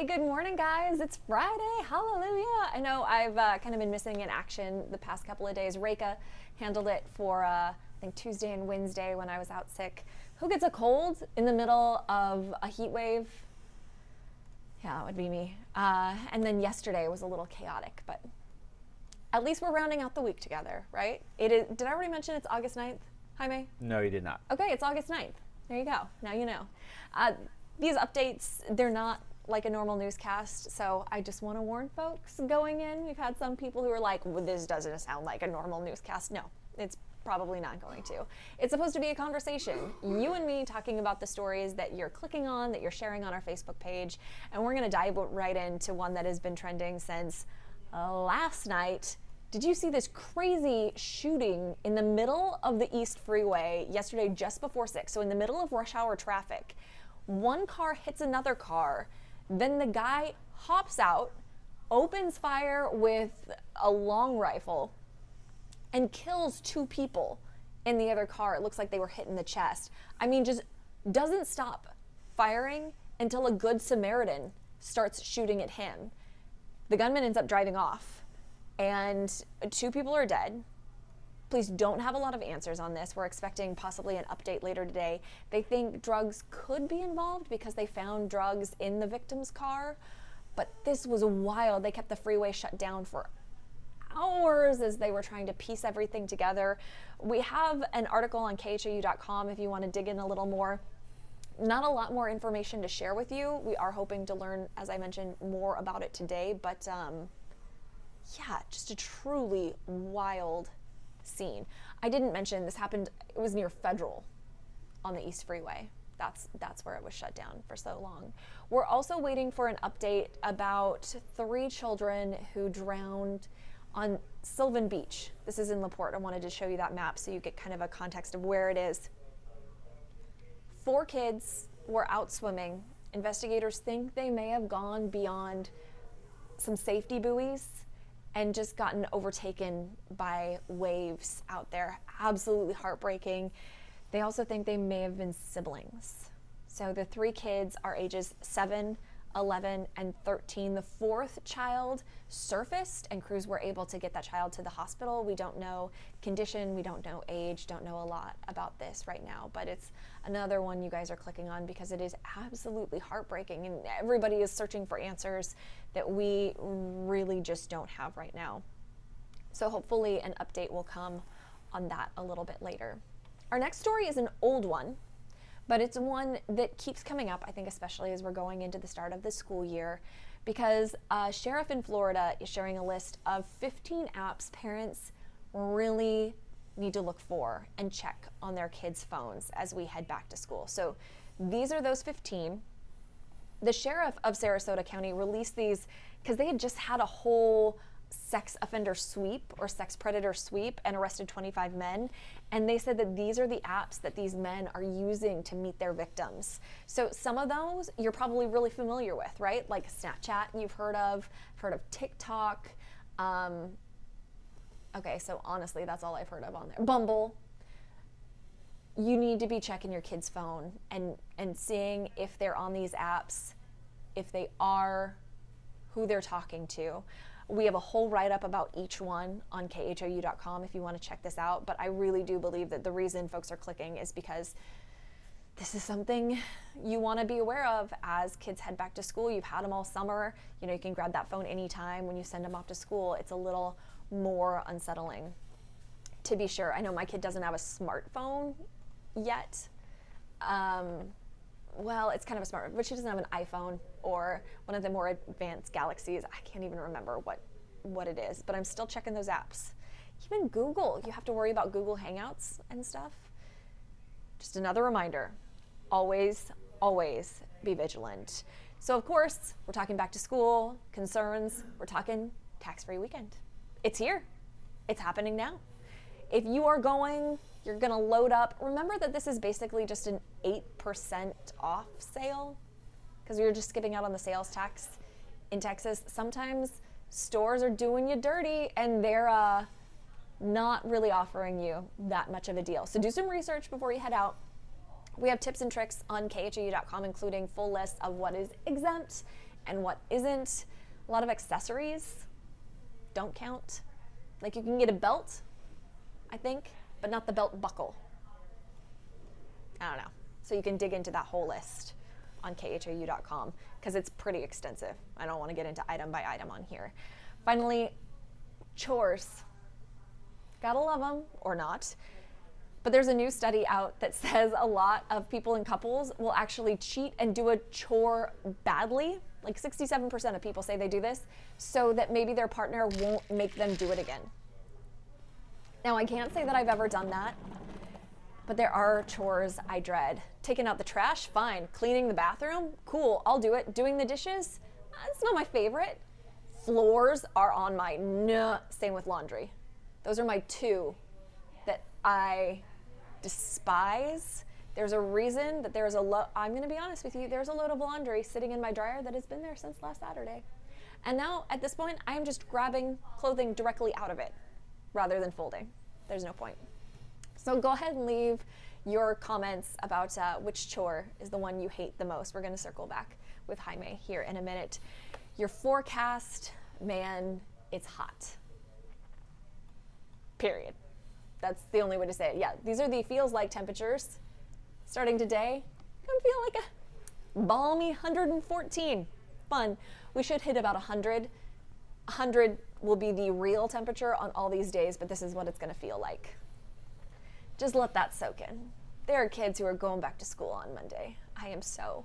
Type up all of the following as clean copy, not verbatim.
Hey, good morning, guys. It's Friday. Hallelujah. I know I've kind of been missing in action the past couple of days. Reka handled it for, I think, Tuesday and Wednesday when I was out sick. Who gets a cold in the middle of a heat wave? Yeah, that would be me. And then yesterday was a little chaotic, but at least we're rounding out the week together, right? It is. Did I already mention it's August 9th? Jaime? No, you did not. Okay, it's August 9th. There you go. Now you know. These updates, they're not like a normal newscast, so I just want to warn folks going in. We've had some people who are like, well, this doesn't sound like a normal newscast. No, it's probably not going to. It's supposed to be a conversation. You and me talking about the stories that you're clicking on, that you're sharing on our Facebook page, and we're going to dive right into one that has been trending since last night. Did you see this crazy shooting in the middle of the East Freeway yesterday just before 6? So in the middle of rush hour traffic, one car hits another car. Then the guy hops out, opens fire with a long rifle, and kills 2 people in the other car. It looks like they were hit in the chest. I mean, just doesn't stop firing until a good Samaritan starts shooting at him. The gunman ends up driving off, and 2 people are dead. Police don't have a lot of answers on this. We're expecting possibly an update later today. They think drugs could be involved because they found drugs in the victim's car, but this was wild. They kept the freeway shut down for hours as they were trying to piece everything together. We have an article on khou.com if you want to dig in a little more. Not a lot more information to share with you. We are hoping to learn, as I mentioned, more about it today, but yeah, just a truly wild scene. I didn't mention this happened, it was near Federal on the East Freeway. That's where it was shut down for so long. We're also waiting for an update about 3 children who drowned on Sylvan Beach. This is in LaPorte. I wanted to show you that map so you get kind of a context of where it is. 4 kids were out swimming. Investigators think they may have gone beyond some safety buoys and just gotten overtaken by waves out there. Absolutely heartbreaking. They also think they may have been siblings. So the 3 kids are ages 7, 11, and 13. The 4th child surfaced, and crews were able to get that child to the hospital. We don't know condition, we don't know age, don't know a lot about this right now, but it's another one you guys are clicking on because it is absolutely heartbreaking, and everybody is searching for answers that we really just don't have right now. So hopefully an update will come on that a little bit later. Our next story is an old one, but it's one that keeps coming up, I think, especially as we're going into the start of the school year, because a sheriff in Florida is sharing a list of 15 apps parents really need to look for and check on their kids' phones as we head back to school. So these are those 15. The sheriff of Sarasota County released these because they had just had a whole sex offender sweep or sex predator sweep and arrested 25 men. And they said that these are the apps that these men are using to meet their victims. So some of those you're probably really familiar with, right? Like Snapchat you've heard of TikTok. Okay, so honestly, that's all I've heard of on there. Bumble. You need to be checking your kid's phone and seeing if they're on these apps, if they are, who they're talking to. We have a whole write-up about each one on khou.com if you want to check this out, but I really do believe that the reason folks are clicking is because this is something you want to be aware of as kids head back to school. You've had them all summer. You know, you can grab that phone anytime when you send them off to school. It's a little more unsettling, to be sure. I know my kid doesn't have a smartphone yet. Well, it's kind of a smart, but she doesn't have an iPhone or one of the more advanced Galaxies. I can't even remember what it is, but I'm still checking those apps. Even Google, you have to worry about Google Hangouts and stuff. Just another reminder, always, always be vigilant. So of course, we're talking back to school, concerns, we're talking tax-free weekend. It's here, it's happening now. If you are going, you're gonna load up. Remember that this is basically just an 8% off sale because you're just skipping out on the sales tax in Texas. Sometimes stores are doing you dirty and they're not really offering you that much of a deal. So do some research before you head out. We have tips and tricks on khou.com, including full lists of what is exempt and what isn't. A lot of accessories don't count. Like you can get a belt, I think, but not the belt buckle. I don't know. So you can dig into that whole list on khou.com because it's pretty extensive. I don't want to get into item by item on here. Finally, chores. Gotta love them or not. But there's a new study out that says a lot of people in couples will actually cheat and do a chore badly. Like 67% of people say they do this so that maybe their partner won't make them do it again. Now, I can't say that I've ever done that, but there are chores I dread. Taking out the trash, fine. Cleaning the bathroom, cool, I'll do it. Doing the dishes, it's not my favorite. Floors are on my same with laundry. Those are my two that I despise. There's a reason that there's I'm going to be honest with you, there's a load of laundry sitting in my dryer that has been there since last Saturday. And now at this point, I am just grabbing clothing directly out of it rather than folding. There's no point. So go ahead and leave your comments about which chore is the one you hate the most. We're going to circle back with Jaime here in a minute. Your forecast, man, it's hot. Period. That's the only way to say it. Yeah, these are the feels like temperatures. Starting today, gonna feel like a balmy 114. Fun. We should hit about 100. 100 will be the real temperature on all these days, but this is what it's gonna feel like. Just let that soak in. There are kids who are going back to school on Monday. I am so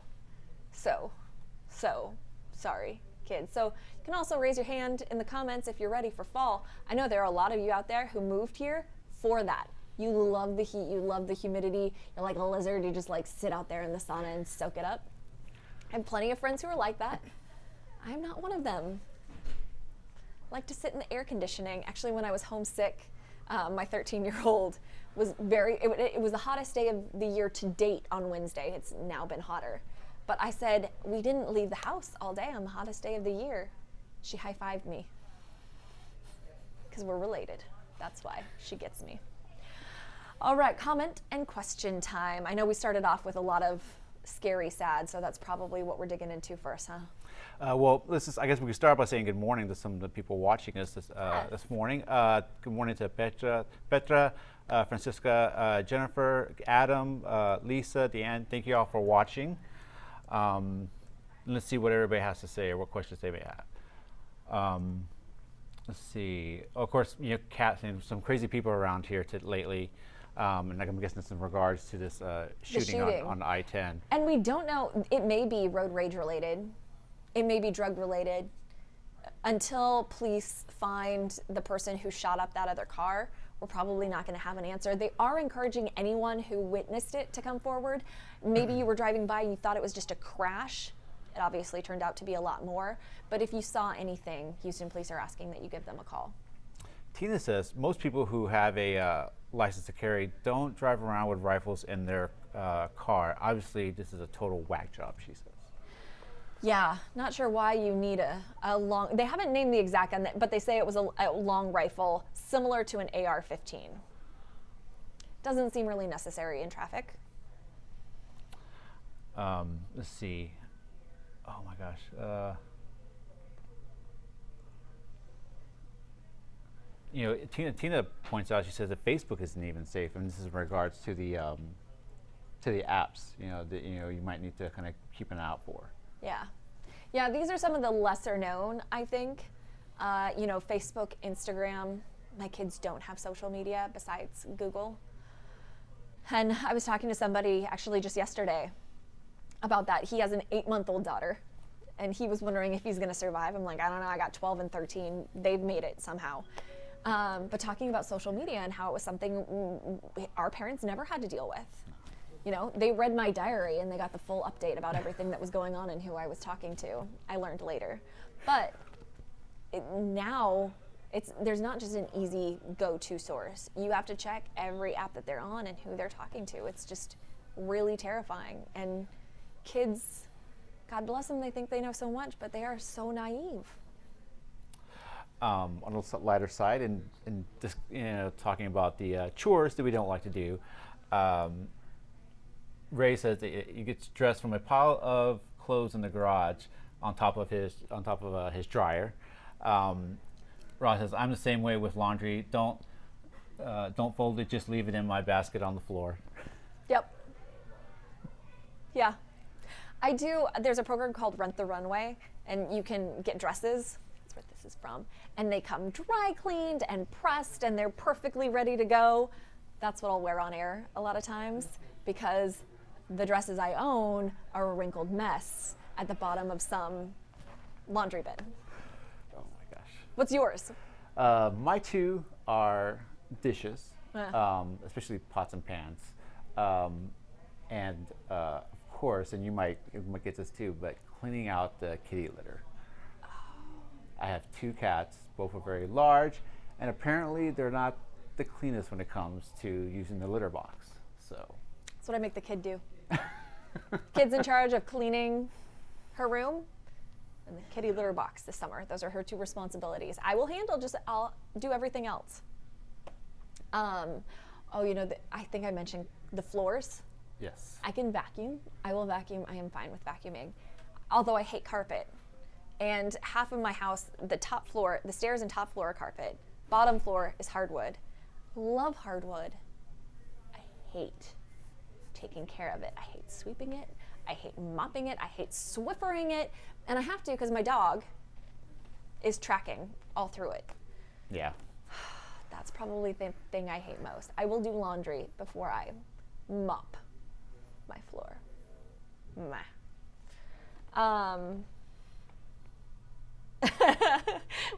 sorry, kids. So you can also raise your hand in the comments if you're ready for fall. I know there are a lot of you out there who moved here for that. You love the heat, you love the humidity, you're like a lizard, you just like sit out there in the sauna and soak it up. I have plenty of friends who are like that. I'm not one of them. I like to sit in the air conditioning. Actually, when I was homesick, my 13-year-old was it was the hottest day of the year to date on Wednesday. It's now been hotter. But I said, we didn't leave the house all day on the hottest day of the year. She high-fived me. Because we're related. That's why she gets me. All right, comment and question time. I know we started off with a lot of scary, sad, so that's probably what we're digging into first, huh? Well, I guess we could start by saying good morning to some of the people watching us this morning. Good morning to Petra, Francisca, Jennifer, Adam, Lisa, Deanne. Thank you all for watching. Let's see what everybody has to say or what questions they may have. Let's see. Of course, Kat, some crazy people around here lately. And I'm guessing it's in regards to this shooting on I-10. And we don't know, it may be road rage related. It may be drug related. Until police find the person who shot up that other car, we're probably not going to have an answer. They are encouraging anyone who witnessed it to come forward. Maybe you were driving by, you thought it was just a crash. It obviously turned out to be a lot more. But if you saw anything, Houston police are asking that you give them a call. Tina says most people who have a license to carry don't drive around with rifles in their car. Obviously, this is a total whack job, she says. Yeah, not sure why you need a long, they haven't named the exact gun, but they say it was a long rifle similar to an AR-15. Doesn't seem really necessary in traffic. Let's see. Oh my gosh. Tina points out, she says that Facebook isn't even safe, and this is in regards to the apps. You might need to kind of keep an eye out for. Yeah. These are some of the lesser known, I think. Facebook, Instagram. My kids don't have social media besides Google. And I was talking to somebody actually just yesterday about that. He has an 8-month-old daughter, and he was wondering if he's going to survive. I'm like, I don't know. I got 12 and 13. They've made it somehow. But talking about social media and how it was something our parents never had to deal with. They read my diary and they got the full update about everything that was going on and who I was talking to. I learned later. But now there's not just an easy go-to source. You have to check every app that they're on and who they're talking to. It's just really terrifying. And kids, God bless them, they think they know so much, but they are so naive. On a lighter side, and just talking about the chores that we don't like to do. Ray says that you get dressed from a pile of clothes in the garage on top of his dryer. Ross says, "I'm the same way with laundry. Don't fold it. Just leave it in my basket on the floor." Yep. Yeah. I do. There's a program called Rent the Runway, and you can get dresses. That's where this is from. And they come dry cleaned and pressed, and they're perfectly ready to go. That's what I'll wear on air a lot of times, because the dresses I own are a wrinkled mess at the bottom of some laundry bin. Oh my gosh. What's yours? My two are dishes, especially pots and pans, and of course, and you might get this too, but cleaning out the kitty litter. Oh. I have two cats, both are very large, and apparently they're not the cleanest when it comes to using the litter box. So that's what I make the kid do. Kid's in charge of cleaning her room and the kitty litter box this summer. Those are her two responsibilities. I will handle I'll do everything else. I think I mentioned the floors. Yes. I can vacuum. I will vacuum. I am fine with vacuuming. Although I hate carpet. And half of my house, the top floor, the stairs and top floor are carpet. Bottom floor is hardwood. Love hardwood. I hate taking care of it. I hate sweeping it. I hate mopping it. I hate Swiffering it. And I have to because my dog is tracking all through it. Yeah. That's probably the thing I hate most. I will do laundry before I mop my floor. Meh.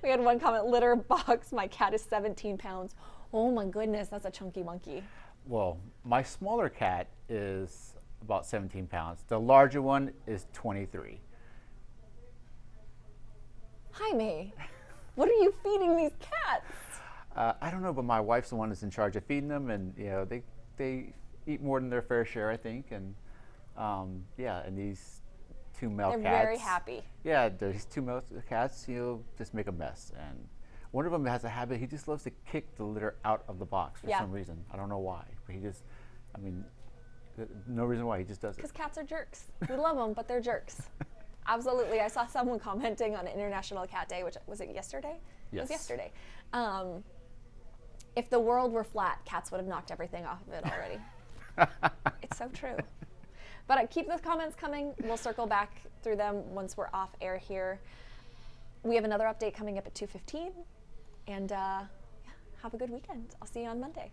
We had one comment, litter box, my cat is 17 pounds. Oh my goodness, that's a chunky monkey. Well, my smaller cat is about 17 pounds. The larger one is 23. Jaime, what are you feeding these cats? I don't know, but my wife's the one that's in charge of feeding them, and they eat more than their fair share, I think, and and these two male cats. They're very happy. Yeah, these two male cats, just make a mess, and one of them has a habit. He just loves to kick the litter out of the box for some reason. I don't know why, but no reason why. He just does it. Because cats are jerks. We love them, but they're jerks. Absolutely. I saw someone commenting on International Cat Day, was it yesterday? Yes. It was yesterday. If the world were flat, cats would have knocked everything off of it already. It's so true. But keep those comments coming. We'll circle back through them once we're off air here. We have another update coming up at 2:15. And have a good weekend. I'll see you on Monday.